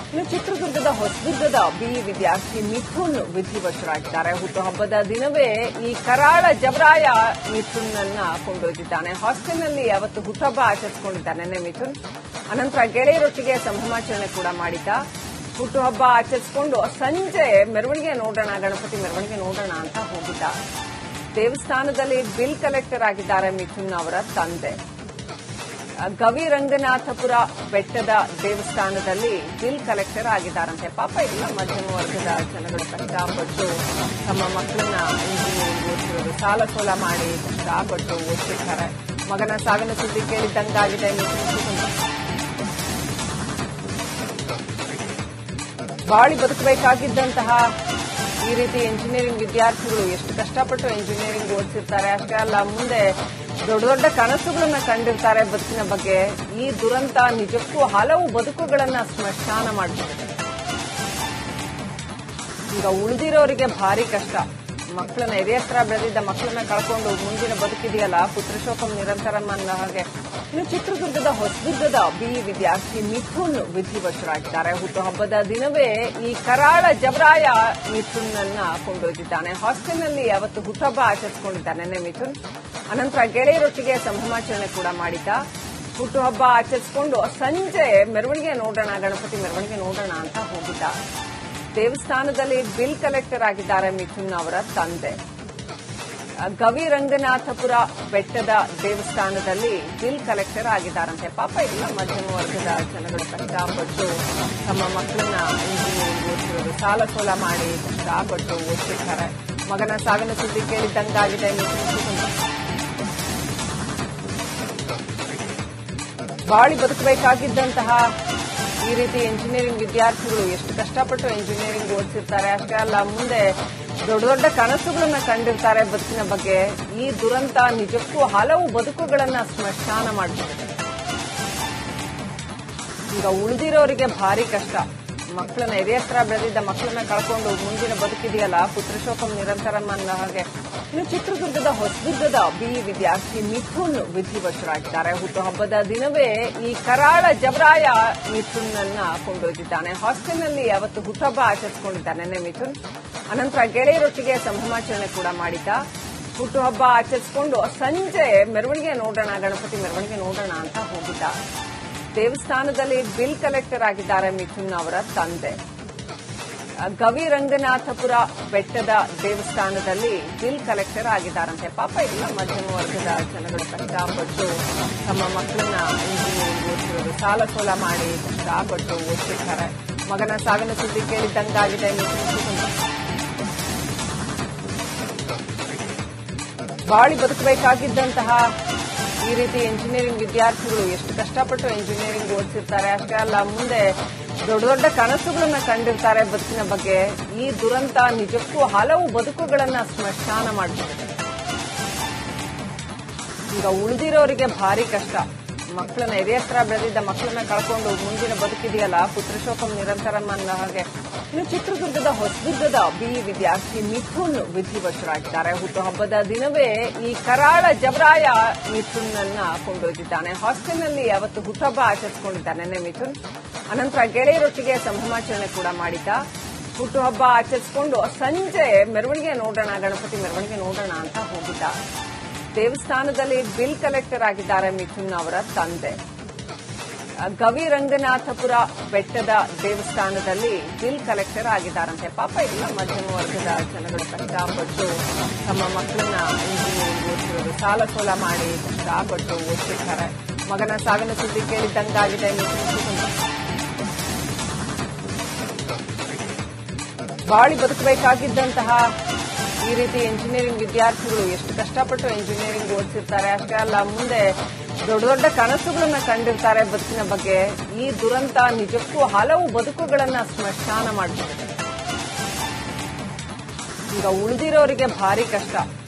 ಇನ್ನು ಚಿತ್ರದುರ್ಗದ ಹೊಸದುರ್ಗದ ಬಿಇ ವಿದ್ಯಾರ್ಥಿ ಮಿಥುನ್ ವಿಧಿವಶರಾಗಿದ್ದಾರೆ. ಹುಟ್ಟುಹಬ್ಬದ ದಿನವೇ ಈ ಕರಾಳ ಜಬರಾಯ ಮಿಥುನ್ನನ್ನ ಕೊಂಡೊಯ್ದಿದ್ದಾನೆ. ಹಾಸ್ಟೆಲ್ನಲ್ಲಿ ಅವತ್ತು ಹುಟ್ಟುಹಬ್ಬ ಆಚರಿಸಿಕೊಂಡಿದ್ದಾನೆ ಮಿಥುನ್. ಅನಂತರ ಗೆಳೆಯರೊಟ್ಟಿಗೆ ಸಂಭ್ರಮಾಚರಣೆ ಕೂಡ ಮಾಡಿದ್ದ. ಹುಟ್ಟುಹಬ್ಬ ಆಚರಿಸಿಕೊಂಡು ಸಂಜೆ ಮೆರವಣಿಗೆ ನೋಡೋಣ, ಗಣಪತಿ ಮೆರವಣಿಗೆ ನೋಡೋಣ ಅಂತ ಹೋಗಿದ್ದ. ದೇವಸ್ಥಾನದಲ್ಲಿ ಬಿಲ್ ಕಲೆಕ್ಟರ್ ಆಗಿದ್ದಾರೆ ಮಿಥುನ್ ಅವರ ತಂದೆ. ಗವಿರಂಗನಾಥಪುರ ಬೆಟ್ಟದ ದೇವಸ್ಥಾನದಲ್ಲಿ ಬಿಲ್ ಕಲೆಕ್ಟರ್ ಆಗಿದ್ದಾರಂತೆ. ಪಾಪ ಇಲ್ಲ, ಮಧ್ಯಮ ವರ್ಗದ ಜನಗಳು ಕಷ್ಟಪಟ್ಟು ತಮ್ಮ ಮಕ್ಕಳನ್ನ ಇಂಜಿನಿಯರಿಂಗ್ ಓದಿಸಿರೋದು, ಸಾಲ ಸೋಲ ಮಾಡಿ ಕಷ್ಟಪಟ್ಟು ಓದಿಸಿರ್ತಾರೆ. ಮಗನ ಸಾವಿನ ಸುದ್ದಿ ಕೇಳಿದ್ದಂಗಾಗಿದೆ. ಬಾಳಿ ಬದುಕಬೇಕಾಗಿದ್ದಂತಹ ಈ ರೀತಿ ಇಂಜಿನಿಯರಿಂಗ್ ವಿದ್ಯಾರ್ಥಿಗಳು ಎಷ್ಟು ಕಷ್ಟಪಟ್ಟು ಇಂಜಿನಿಯರಿಂಗ್ ಓದಿಸಿರ್ತಾರೆ. ಅಷ್ಟೇ ಅಲ್ಲ, ಮುಂದೆ ದೊಡ್ಡ ದೊಡ್ಡ ಕನಸುಗಳನ್ನ ಕಂಡಿರ್ತಾರೆ ಬದುಕಿನ ಬಗ್ಗೆ. ಈ ದುರಂತ ನಿಜಕ್ಕೂ ಹಲವು ಬದುಕುಗಳನ್ನ ಸ್ಮಶಾನ ಮಾಡಿದೆ. ಈಗ ಉಳಿದಿರೋರಿಗೆ ಭಾರಿ ಕಷ್ಟ. ಮಕ್ಕಳನ್ನ ಎದೆಯತ್ರ ಬೆಳೆದಿದ್ದ ಮಕ್ಕಳನ್ನ ಕಳ್ಕೊಂಡು ಮುಂದಿನ ಬದುಕಿದೆಯಲ್ಲ, ಪುತ್ರಶೋಕಂ ನಿರಂತರಂ ಅನ್ನೋ ಹಾಗೆ. ಇನ್ನು ಚಿತ್ರದುರ್ಗದ ಹೊಸದುರ್ಗದ ಬಿಇ ವಿದ್ಯಾರ್ಥಿ ಮಿಥುನ್ ವಿಧಿವಶರಾಗಿದ್ದಾರೆ. ಹುಟ್ಟುಹಬ್ಬದ ದಿನವೇ ಈ ಕರಾಳ ಜಬರಾಯ ಮಿಥುನ್ನನ್ನ ಕೊಂಡೊಯ್ದಿದ್ದಾನೆ. ಹಾಸ್ಟೆಲ್ನಲ್ಲಿ ಅವತ್ತು ಹುಟ್ಟುಹಬ್ಬ ಆಚರಿಸಿಕೊಂಡಿದ್ದಾನೆ ಮಿಥುನ್. ಅನಂತರ ಗೆಳೆಯರೊಟ್ಟಿಗೆ ಸಂಭ್ರಮಾಚರಣೆ ಕೂಡ ಮಾಡಿದ್ದ. ಹುಟ್ಟುಹಬ್ಬ ಆಚರಿಸಿಕೊಂಡು ಸಂಜೆ ಮೆರವಣಿಗೆ ನೋಡೋಣ, ಗಣಪತಿ ಮೆರವಣಿಗೆ ನೋಡೋಣ ಅಂತ ಹೋಗಿದ್ದ. ದೇವಸ್ಥಾನದಲ್ಲಿ ಬಿಲ್ ಕಲೆಕ್ಟರ್ ಆಗಿದ್ದಾರೆ ಮಿಥುನ್ ಅವರ ತಂದೆ. ಗವಿರಂಗನಾಥಪುರ ಬೆಟ್ಟದ ದೇವಸ್ಥಾನದಲ್ಲಿ ಬಿಲ್ ಕಲೆಕ್ಟರ್ ಆಗಿದ್ದಾರಂತೆ. ಪಾಪ ಇಲ್ಲ, ಮಧ್ಯಮ ವರ್ಗದ ಜನಗಳು ಕಷ್ಟಪಟ್ಟು ತಮ್ಮ ಮಕ್ಕಳನ್ನ ಇಂಜಿನಿಯರಿಂಗ್ ಓದಿಸಿರೋದು, ಸಾಲ ಸೋಲ ಮಾಡಿ ಕಷ್ಟಪಟ್ಟು ಓದಿಸಿರ್ತಾರೆ. ಮಗನ ಸಾವಿನ ಸುದ್ದಿ ಕೇಳಿದ್ದಂಗಾಗಿದೆ. ಬಾಳಿ ಬದುಕಬೇಕಾಗಿದ್ದಂತಹ ಈ ರೀತಿ ಇಂಜಿನಿಯರಿಂಗ್ ವಿದ್ಯಾರ್ಥಿಗಳು ಎಷ್ಟು ಕಷ್ಟಪಟ್ಟು ಇಂಜಿನಿಯರಿಂಗ್ ಓದಿಸಿರ್ತಾರೆ. ಅಷ್ಟೇ ಅಲ್ಲ, ಮುಂದೆ ದೊಡ್ಡ ದೊಡ್ಡ ಕನಸುಗಳನ್ನ ಕಂಡಿರ್ತಾರೆ ಬದುಕಿನ ಬಗ್ಗೆ. ಈ ದುರಂತ ನಿಜಕ್ಕೂ ಹಲವು ಬದುಕುಗಳನ್ನ ಸ್ಮಶಾನ ಮಾಡಿದೆ. ಈಗ ಉಳಿದಿರೋರಿಗೆ ಭಾರಿ ಕಷ್ಟ. ಮಕ್ಕಳನ್ನ ಎದೆಯತ್ರ ಬೆಳೆದಿದ್ದ ಮಕ್ಕಳನ್ನ ಕಳ್ಕೊಂಡು ಮುಂದಿನ ಬದುಕಿದೆಯಲ್ಲ, ಪುತ್ರಶೋಕಂ ನಿರಂತರಂ ಅನ್ನೋ ಹಾಗೆ. ಇನ್ನು ಚಿತ್ರದುರ್ಗದ ಹೊಸದುರ್ಗದ ಬಿಇ ವಿದ್ಯಾರ್ಥಿ ಮಿಥುನ್ ವಿಧಿವಶರಾಗಿದ್ದಾರೆ. ಹುಟ್ಟುಹಬ್ಬದ ದಿನವೇ ಈ ಕರಾಳ ಜಬರಾಯ ಮಿಥುನ್ನನ್ನ ಕೊಂಡೊಯ್ದಿದ್ದಾನೆ. ಹಾಸ್ಟೆಲ್ನಲ್ಲಿ ಅವತ್ತು ಹುಟ್ಟುಹಬ್ಬ ಆಚರಿಸಿಕೊಂಡಿದ್ದಾನೆ ಮಿಥುನ್. ಅನಂತರ ಗೆಳೆಯರೊಟ್ಟಿಗೆ ಸಂಭ್ರಮಾಚರಣೆ ಕೂಡ ಮಾಡಿದ್ದ. ಹುಟ್ಟುಹಬ್ಬ ಆಚರಿಸಿಕೊಂಡು ಸಂಜೆ ಮೆರವಣಿಗೆ ನೋಡೋಣ, ಗಣಪತಿ ಮೆರವಣಿಗೆ ನೋಡೋಣ ಅಂತ ಹೋಗಿದ್ದ. ದೇವಸ್ಥಾನದಲ್ಲಿ ಬಿಲ್ ಕಲೆಕ್ಟರ್ ಆಗಿದ್ದಾರೆ ಮಿಥುನ್ ಅವರ ತಂದೆ. ಗವಿರಂಗನಾಥಪುರ ಬೆಟ್ಟದ ದೇವಸ್ಥಾನದಲ್ಲಿ ಬಿಲ್ ಕಲೆಕ್ಟರ್ ಆಗಿದ್ದಾರಂತೆ. ಪಾಪ ಇಲ್ಲ, ಮಧ್ಯಮ ವರ್ಗದ ಜನಗಳು ಕಷ್ಟಪಟ್ಟು ತಮ್ಮ ಮಕ್ಕಳನ್ನ ಇಂಜಿನಿಯರಿಂಗ್ ಓದಿಸಿರೋದು, ಸಾಲ ಸೋಲ ಮಾಡಿ ಕಷ್ಟಪಟ್ಟು ಓದಿಸಿರ್ತಾರೆ. ಮಗನ ಸಾವಿನ ಸುದ್ದಿ ಕೇಳಿದ್ದಂಗಾಗಿದೆ. ಬಾಳಿ ಬದುಕಬೇಕಾಗಿದ್ದಂತಹ ಈ ರೀತಿ ಇಂಜಿನಿಯರಿಂಗ್ ವಿದ್ಯಾರ್ಥಿಗಳು ಎಷ್ಟು ಕಷ್ಟಪಟ್ಟು ಇಂಜಿನಿಯರಿಂಗ್ ಓದಿಸಿರ್ತಾರೆ. ಅಷ್ಟೇ ಅಲ್ಲ, ಮುಂದೆ ದೊಡ್ಡ ದೊಡ್ಡ ಕನಸುಗಳನ್ನ ಕಂಡಿರ್ತಾರೆ ಬದುಕಿನ ಬಗ್ಗೆ. ಈ ದುರಂತ ನಿಜಕ್ಕೂ ಹಲವು ಬದುಕುಗಳನ್ನ ಸ್ಮಶಾನ ಮಾಡಿದೆ. ಈಗ ಉಳಿದಿರೋರಿಗೆ ಭಾರಿ ಕಷ್ಟ. ಮಕ್ಕಳನ್ನ ಎದೆಯತ್ರ ಬೆಳೆದಿದ್ದ ಮಕ್ಕಳನ್ನ ಕಳ್ಕೊಂಡು ಮುಂದಿನ ಬದುಕಿದೆಯಲ್ಲ, ಪುತ್ರಶೋಕಂ ನಿರಂತರಂ ಅನ್ನೋ ಹಾಗೆ. ಇನ್ನು ಚಿತ್ರದುರ್ಗದ ಹೊಸದುರ್ಗದ ಬಿಇ ವಿದ್ಯಾರ್ಥಿ ಮಿಥುನ್ ವಿಧಿವಶರಾಗಿದ್ದಾರೆ. ಹುಟ್ಟುಹಬ್ಬದ ದಿನವೇ ಈ ಕರಾಳ ಜಬರಾಯ ಮಿಥುನ್ನನ್ನ ಕೊಂಡೊಯ್ದಿದ್ದಾನೆ. ಹಾಸ್ಟೆಲ್ನಲ್ಲಿ ಅವತ್ತು ಹುಟ್ಟುಹಬ್ಬ ಆಚರಿಸಿಕೊಂಡಿದ್ದಾನೆ ಮಿಥುನ್. ಅನಂತರ ಗೆಳೆಯರೊಟ್ಟಿಗೆ ಸಂಭ್ರಮಾಚರಣೆ ಕೂಡ ಮಾಡಿದ್ದ. ಹುಟ್ಟುಹಬ್ಬ ಆಚರಿಸಿಕೊಂಡು ಸಂಜೆ ಮೆರವಣಿಗೆ ನೋಡೋಣ, ಗಣಪತಿ ಮೆರವಣಿಗೆ ನೋಡೋಣ ಅಂತ ಹೋಗಿದ್ದ. ದೇವಸ್ಥಾನದಲ್ಲಿ ಬಿಲ್ ಕಲೆಕ್ಟರ್ ಆಗಿದ್ದಾರೆ ಮಿಥುನ್ ಅವರ ತಂದೆ. ಗವಿರಂಗನಾಥಪುರ ಬೆಟ್ಟದ ದೇವಸ್ಥಾನದಲ್ಲಿ ಬಿಲ್ ಕಲೆಕ್ಟರ್ ಆಗಿದ್ದಾರಂತೆ. ಪಾಪ ಇಲ್ಲ, ಮಧ್ಯಮ ವರ್ಗದ ಜನಗಳು ಕಷ್ಟಪಟ್ಟು ತಮ್ಮ ಮಕ್ಕಳನ್ನ ಇಂಜಿನಿಯರಿಂಗ್ ಓದಿಸಿರೋದು, ಸಾಲ ಸೋಲ ಮಾಡಿ ಕಷ್ಟಪಟ್ಟು ಓದಿಸಿರ್ತಾರೆ. ಮಗನ ಸಾವಿನ ಸುದ್ದಿ ಕೇಳಿದ್ದಂಗಾಗಿದೆ. ಬಾಳಿ ಬದುಕಬೇಕಾಗಿದ್ದಂತಹ ಈ ರೀತಿ ಇಂಜಿನಿಯರಿಂಗ್ ವಿದ್ಯಾರ್ಥಿಗಳು ಎಷ್ಟು ಕಷ್ಟಪಟ್ಟು ಇಂಜಿನಿಯರಿಂಗ್ ಓದಿಸಿರ್ತಾರೆ. ಅಷ್ಟೇ ಅಲ್ಲ, ಮುಂದೆ ದೊಡ್ಡ ದೊಡ್ಡ ಕನಸುಗಳನ್ನ ಕಂಡಿರ್ತಾರೆ ಬದುಕಿನ ಬಗ್ಗೆ. ಈ ದುರಂತ ನಿಜಕ್ಕೂ ಹಲವು ಬದುಕುಗಳನ್ನ ಸ್ಮಶಾನ ಮಾಡಿದೆ. ಈಗ ಉಳಿದಿರೋರಿಗೆ ಭಾರಿ ಕಷ್ಟ.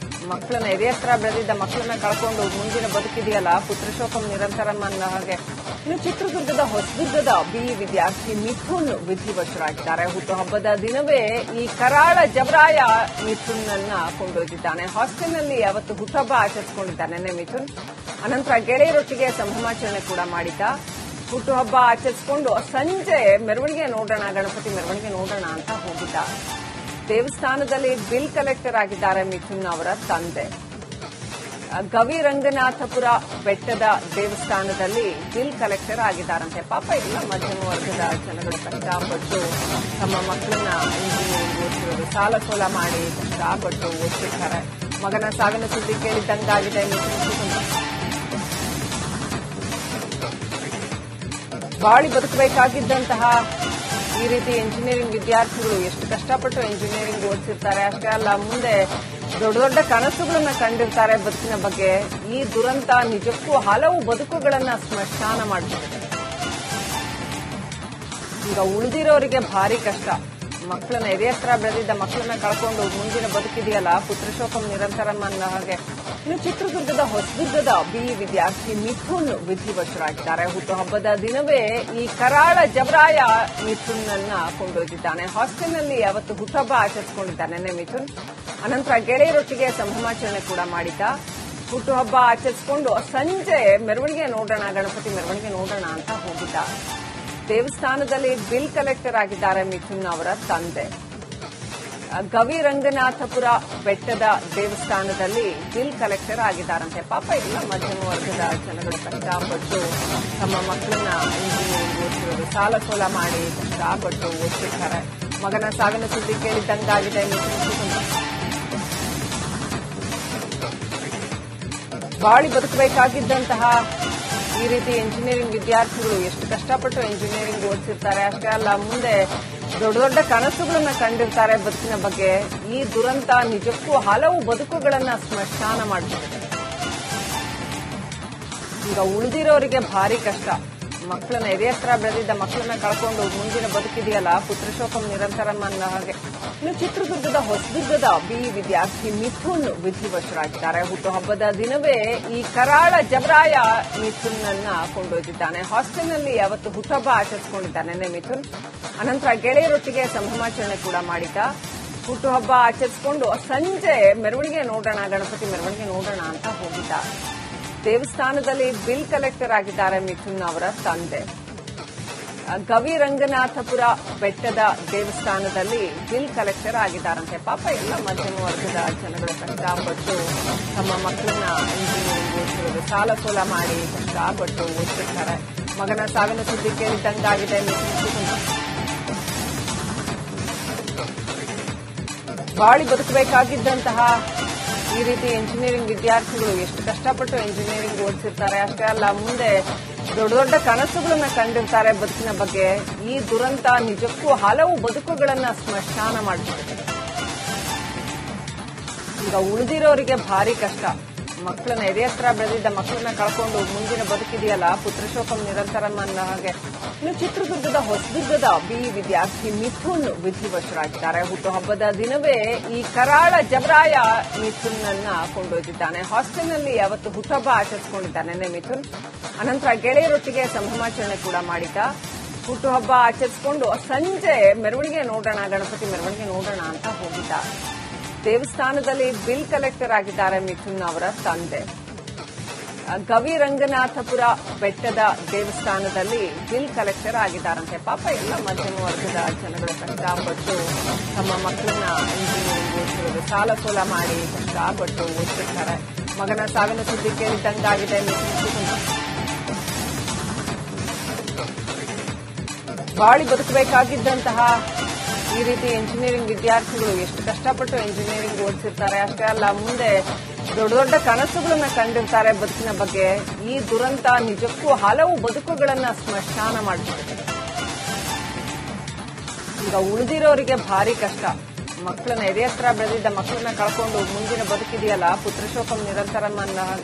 ಮಕ್ಕಳನ್ನ ಎದೆಯತ್ರ ಬೆಳೆದಿದ್ದ ಮಕ್ಕಳನ್ನ ಕಳ್ಕೊಂಡು ಮುಂದಿನ ಬದುಕಿದೆಯಲ್ಲ, ಪುತ್ರಶೋಕಂ ನಿರಂತರಂ ಅನ್ನೋ ಹಾಗೆ. ಇನ್ನು ಚಿತ್ರದುರ್ಗದ ಹೊಸದುರ್ಗದ ಬಿಇ ವಿದ್ಯಾರ್ಥಿ ಮಿಥುನ್ ವಿಧಿವಶರಾಗಿದ್ದಾರೆ. ಹುಟ್ಟುಹಬ್ಬದ ದಿನವೇ ಈ ಕರಾಳ ಜಬರಾಯ ಮಿಥುನ್ನನ್ನ ಕೊಂಡೊಯ್ದಿದ್ದಾನೆ. ಹಾಸ್ಟೆಲ್ನಲ್ಲಿ ಅವತ್ತು ಹುಟ್ಟುಹಬ್ಬ ಆಚರಿಸಿಕೊಂಡಿದ್ದಾನೆ ಮಿಥುನ್. ಅನಂತರ ಗೆಳೆಯರೊಟ್ಟಿಗೆ ಸಂಭ್ರಮಾಚರಣೆ ಕೂಡ ಮಾಡಿದ್ದ. ಹುಟ್ಟುಹಬ್ಬ ಆಚರಿಸಿಕೊಂಡು ಸಂಜೆ ಮೆರವಣಿಗೆ ನೋಡೋಣ, ಗಣಪತಿ ಮೆರವಣಿಗೆ ನೋಡೋಣ ಅಂತ ಹೋಗಿದ್ದ. ದೇವಸ್ಥಾನದಲ್ಲಿ ಬಿಲ್ ಕಲೆಕ್ಟರ್ ಆಗಿದ್ದಾರೆ ಮಿಥುನ್ ಅವರ ತಂದೆ. ಗವಿರಂಗನಾಥಪುರ ಬೆಟ್ಟದ ದೇವಸ್ಥಾನದಲ್ಲಿ ಬಿಲ್ ಕಲೆಕ್ಟರ್ ಆಗಿದ್ದಾರಂತೆ. ಪಾಪ ಇಲ್ಲ, ಮಧ್ಯಮ ವರ್ಗದ ಜನಗಳು ಕಷ್ಟಪಟ್ಟು ತಮ್ಮ ಮಕ್ಕಳನ್ನ ಇಂಜಿನಿಯರಿಂಗ್ ಓದಿಸಿರೋದು, ಸಾಲ ಸೋಲ ಮಾಡಿ ಕಷ್ಟಪಟ್ಟು ಓದಿಸಿರ್ತಾರೆ. ಮಗನ ಸಾವಿನ ಸುದ್ದಿ ಕೇಳಿದ್ದಂಗಾಗಿದೆ ಮಿಥುನ್ ಕುಟುಂಬ. ಬಾಳಿ ಬದುಕಬೇಕಾಗಿದ್ದಂತಹ ಈ ರೀತಿ ಇಂಜಿನಿಯರಿಂಗ್ ವಿದ್ಯಾರ್ಥಿಗಳು ಎಷ್ಟು ಕಷ್ಟಪಟ್ಟು ಇಂಜಿನಿಯರಿಂಗ್ ಓದಿಸಿರ್ತಾರೆ. ಅಷ್ಟೇ ಅಲ್ಲ, ಮುಂದೆ ದೊಡ್ಡ ದೊಡ್ಡ ಕನಸುಗಳನ್ನ ಕಂಡಿರ್ತಾರೆ ಬದುಕಿನ ಬಗ್ಗೆ. ಈ ದುರಂತ ನಿಜಕ್ಕೂ ಹಲವು ಬದುಕುಗಳನ್ನ ಸ್ಮಶಾನ ಮಾಡಿದೆ. ಈಗ ಉಳಿದಿರೋರಿಗೆ ಭಾರಿ ಕಷ್ಟ. ಮಕ್ಕಳನ್ನ ಎದೆಯತ್ರ ಬೆಳೆದಿದ್ದ ಮಕ್ಕಳನ್ನ ಕಳ್ಕೊಂಡು ಮುಂದಿನ ಬದುಕಿದೆಯಲ್ಲ, ಪುತ್ರಶೋಕಂ ನಿರಂತರಂ ಅನ್ನೋ ಹಾಗೆ. ಇನ್ನು ಚಿತ್ರದುರ್ಗದ ಹೊಸದುರ್ಗದ ಬಿಇ ವಿದ್ಯಾರ್ಥಿ ಮಿಥುನ್ ವಿಧಿವಶರಾಗಿದ್ದಾರೆ. ಹುಟ್ಟುಹಬ್ಬದ ದಿನವೇ ಈ ಕರಾಳ ಜಬರಾಯ ಮಿಥುನ್ ಅನ್ನ ಕೊಂಡೊಯ್ದಿದ್ದಾನೆ. ಹಾಸ್ಟೆಲ್ನಲ್ಲಿ ಅವತ್ತು ಹುಟ್ಟುಹಬ್ಬ ಆಚರಿಸಿಕೊಂಡಿದ್ದಾನೆ ಮಿಥುನ್. ಅನಂತರ ಗೆಳೆಯರೊಟ್ಟಿಗೆ ಸಂಭ್ರಮಾಚರಣೆ ಕೂಡ ಮಾಡಿದ್ದ. ಹುಟ್ಟುಹಬ್ಬ ಆಚರಿಸಿಕೊಂಡು ಸಂಜೆ ಮೆರವಣಿಗೆ ನೋಡೋಣ, ಗಣಪತಿ ಮೆರವಣಿಗೆ ನೋಡೋಣ ಅಂತ ಹೋಗಿದ್ದ. ದೇವಸ್ಥಾನದಲ್ಲಿ ಬಿಲ್ ಕಲೆಕ್ಟರ್ ಆಗಿದ್ದಾರೆ ಮಿಥುನ್ ಅವರ ತಂದೆ. ಗವಿರಂಗನಾಥಪುರ ಬೆಟ್ಟದ ದೇವಸ್ಥಾನದಲ್ಲಿ ಬಿಲ್ ಕಲೆಕ್ಟರ್ ಆಗಿದ್ದಾರಂತೆ. ಪಾಪ ಇಲ್ಲ, ಮಧ್ಯಮ ವರ್ಗದ ಜನಗಳು ಕಷ್ಟಪಟ್ಟು ತಮ್ಮ ಮಕ್ಕಳನ್ನ ಇಂಜಿನಿಯರಿಂಗ್ ಓದಿಸಿರೋದು, ಸಾಲ ಸೋಲ ಮಾಡಿ ಕಷ್ಟಪಟ್ಟು ಓದಿಸಿರ್ತಾರೆ. ಮಗನ ಸಾವಿನ ಸುದ್ದಿ ಕೇಳಿದ್ದಂಗಾಗಿದೆ ಮಿಥುನ್ ಕುಟುಂಬ. ಬಾಳಿ ಬದುಕಬೇಕಾಗಿದ್ದಂತಹ ಈ ರೀತಿ ಇಂಜಿನಿಯರಿಂಗ್ ವಿದ್ಯಾರ್ಥಿಗಳು ಎಷ್ಟು ಕಷ್ಟಪಟ್ಟು ಇಂಜಿನಿಯರಿಂಗ್ ಓದಿಸಿರ್ತಾರೆ. ಅಷ್ಟೇ ಅಲ್ಲ, ಮುಂದೆ ದೊಡ್ಡ ದೊಡ್ಡ ಕನಸುಗಳನ್ನ ಕಂಡಿರ್ತಾರೆ ಬದುಕಿನ ಬಗ್ಗೆ. ಈ ದುರಂತ ನಿಜಕ್ಕೂ ಹಲವು ಬದುಕುಗಳನ್ನ ಸ್ಮಶಾನ ಮಾಡಿದೆ. ಈಗ ಉಳಿದಿರೋರಿಗೆ ಭಾರಿ ಕಷ್ಟ. ಮಕ್ಕಳನ್ನ ಎದೆಯತ್ರ ಬೆಳೆದಿದ್ದ ಮಕ್ಕಳನ್ನ ಕಳ್ಕೊಂಡು ಮುಂದಿನ ಬದುಕಿದೆಯಲ್ಲ, ಪುತ್ರಶೋಕಂ ನಿರಂತರಂ ಅನ್ನೋ ಹಾಗೆ. ಇನ್ನು ಚಿತ್ರದುರ್ಗದ ಹೊಸದುರ್ಗದ ಬಿಇ ವಿದ್ಯಾರ್ಥಿ ಮಿಥುನ್ ವಿಧಿವಶರಾಗಿದ್ದಾರೆ. ಹುಟ್ಟುಹಬ್ಬದ ದಿನವೇ ಈ ಕರಾಳ ಜಬರಾಯ ಮಿಥುನ್ ಅನ್ನ ಕೊಂಡೊಯ್ದಿದ್ದಾನೆ. ಹಾಸ್ಟೆಲ್ನಲ್ಲಿ ಅವತ್ತು ಹುಟ್ಟುಹಬ್ಬ ಆಚರಿಸಿಕೊಂಡಿದ್ದಾನೆ ಮಿಥುನ್. ಅನಂತರ ಗೆಳೆಯರೊಟ್ಟಿಗೆ ಸಂಭ್ರಮಾಚರಣೆ ಕೂಡ ಮಾಡಿದ್ದ. ಹುಟ್ಟುಹಬ್ಬ ಆಚರಿಸಿಕೊಂಡು ಸಂಜೆ ಮೆರವಣಿಗೆ ನೋಡೋಣ, ಗಣಪತಿ ಮೆರವಣಿಗೆ ನೋಡೋಣ ಅಂತ ಹೋಗಿದ್ದ. ದೇವಸ್ಥಾನದಲ್ಲಿ ಬಿಲ್ ಕಲೆಕ್ಟರ್ ಆಗಿದ್ದಾರೆ ಮಿಥುನ್ ಅವರ ತಂದೆ. ಗವಿರಂಗನಾಥಪುರ ಬೆಟ್ಟದ ದೇವಸ್ಥಾನದಲ್ಲಿ ಬಿಲ್ ಕಲೆಕ್ಟರ್ ಆಗಿದ್ದಾರಂತೆ. ಪಾಪ ಇಲ್ಲ, ಮಧ್ಯಮ ವರ್ಗದ ಜನಗಳು ಕಷ್ಟಪಟ್ಟು ತಮ್ಮ ಮಕ್ಕಳನ್ನ ಇಂಜಿನಿಯರಿಂಗ್ ಓದಿಸಿರೋದು, ಸಾಲ ಸೋಲ ಮಾಡಿ ಕಷ್ಟಪಟ್ಟು ಓದಿಸಿರ್ತಾರೆ. ಮಗನ ಸಾವಿನ ಸುದ್ದಿ ಕೇಳಿದ್ದಂಗಾಗಿದೆ ಮಿಥುನ್ ಕುಟುಂಬ. ಬಾಳಿ ಬದುಕಬೇಕಾಗಿದ್ದಂತಹ ಈ ರೀತಿ ಇಂಜಿನಿಯರಿಂಗ್ ವಿದ್ಯಾರ್ಥಿಗಳು ಎಷ್ಟು ಕಷ್ಟಪಟ್ಟು ಇಂಜಿನಿಯರಿಂಗ್ ಓದಿಸಿರ್ತಾರೆ. ಅಷ್ಟೇ ಅಲ್ಲ, ಮುಂದೆ ದೊಡ್ಡ ದೊಡ್ಡ ಕನಸುಗಳನ್ನ ಕಂಡಿರ್ತಾರೆ ಬದುಕಿನ ಬಗ್ಗೆ. ಈ ದುರಂತ ನಿಜಕ್ಕೂ ಹಲವು ಬದುಕುಗಳನ್ನ ಸ್ಮಶಾನ ಮಾಡಿದೆ. ಈಗ ಉಳಿದಿರೋರಿಗೆ ಭಾರಿ ಕಷ್ಟ. ಮಕ್ಕಳನ್ನ ಎದೆಯತ್ರ ಬೆಳೆದಿದ್ದ ಮಕ್ಕಳನ್ನ ಕಳ್ಕೊಂಡು ಮುಂದಿನ ಬದುಕಿದೆಯಲ್ಲ, ಪುತ್ರಶೋಕಂ ನಿರಂತರಂ ಅನ್ನೋ ಹಾಗೆ. ಇನ್ನು ಚಿತ್ರದುರ್ಗದ ಹೊಸದುರ್ಗದ ಬಿಇ ವಿದ್ಯಾರ್ಥಿ ಮಿಥುನ್ ವಿಧಿವಶರಾಗಿದ್ದಾರೆ. ಹುಟ್ಟುಹಬ್ಬದ ದಿನವೇ ಈ ಕರಾಳ ಜಬರಾಯ ಮಿಥುನ್ ಅನ್ನ ಕೊಂಡೊಯ್ದಿದ್ದಾನೆ. ಹಾಸ್ಟೆಲ್ನಲ್ಲಿ ಅವತ್ತು ಹುಟ್ಟುಹಬ್ಬ ಆಚರಿಸಿಕೊಂಡಿದ್ದಾನೆ ಮಿಥುನ್. ಅನಂತರ ಗೆಳೆಯರೊಟ್ಟಿಗೆ ಸಂಭ್ರಮಾಚರಣೆ ಕೂಡ ಮಾಡಿದ್ದ. ಹುಟ್ಟುಹಬ್ಬ ಆಚರಿಸಿಕೊಂಡು ಸಂಜೆ ಮೆರವಣಿಗೆ ನೋಡೋಣ, ಗಣಪತಿ ಮೆರವಣಿಗೆ ನೋಡೋಣ ಅಂತ ಹೋಗಿದ್ದ. ದೇವಸ್ಥಾನದಲ್ಲಿ ಬಿಲ್ ಕಲೆಕ್ಟರ್ ಆಗಿದ್ದಾರೆ ಮಿಥುನ್ ಅವರ ತಂದೆ. ಗವಿರಂಗನಾಥಪುರ ಬೆಟ್ಟದ ದೇವಸ್ಥಾನದಲ್ಲಿ ಬಿಲ್ ಕಲೆಕ್ಟರ್ ಆಗಿದ್ದಾರಂತೆ. ಪಾಪ ಇಲ್ಲ, ಮಧ್ಯಮ ವರ್ಗದ ಜನಗಳು ಕಷ್ಟಪಟ್ಟು ತಮ್ಮ ಮಕ್ಕಳನ್ನ ಇಂಜಿನಿಯರಿಂಗ್ ಓದಿಸಿರೋದು, ಸಾಲ ಸೋಲ ಮಾಡಿ ಕಷ್ಟಪಟ್ಟು ಓದಿಸಿರ್ತಾರೆ. ಮಗನ ಸಾವಿನ ಸುದ್ದಿ ಕೇಳಿದ್ದಂಗಾಗಿದೆ ಮಿಥುನ್ ಕುಟುಂಬ. ಬಾಳಿ ಬದುಕಬೇಕಾಗಿದ್ದಂತಹ ಈ ರೀತಿ ಇಂಜಿನಿಯರಿಂಗ್ ವಿದ್ಯಾರ್ಥಿಗಳು ಎಷ್ಟು ಕಷ್ಟಪಟ್ಟು ಇಂಜಿನಿಯರಿಂಗ್ ಓದಿಸಿರ್ತಾರೆ. ಅಷ್ಟೇ ಅಲ್ಲ, ಮುಂದೆ ದೊಡ್ಡ ದೊಡ್ಡ ಕನಸುಗಳನ್ನ ಕಂಡಿರ್ತಾರೆ ಬದುಕಿನ ಬಗ್ಗೆ. ಈ ದುರಂತ ನಿಜಕ್ಕೂ ಹಲವು ಬದುಕುಗಳನ್ನ ಸ್ಮಶಾನ ಮಾಡಿದೆ. ಈಗ ಉಳಿದಿರೋರಿಗೆ ಭಾರಿ ಕಷ್ಟ. ಮಕ್ಕಳನ್ನ ಎದೆಯತ್ರ ಬೆಳೆದಿದ್ದ ಮಕ್ಕಳನ್ನ ಕಳ್ಕೊಂಡು ಮುಂದಿನ ಬದುಕಿದೆಯಲ್ಲ, ಪುತ್ರಶೋಕಂ ನಿರಂತರಂ ಅನ್ನೋ ಹಾಗೆ.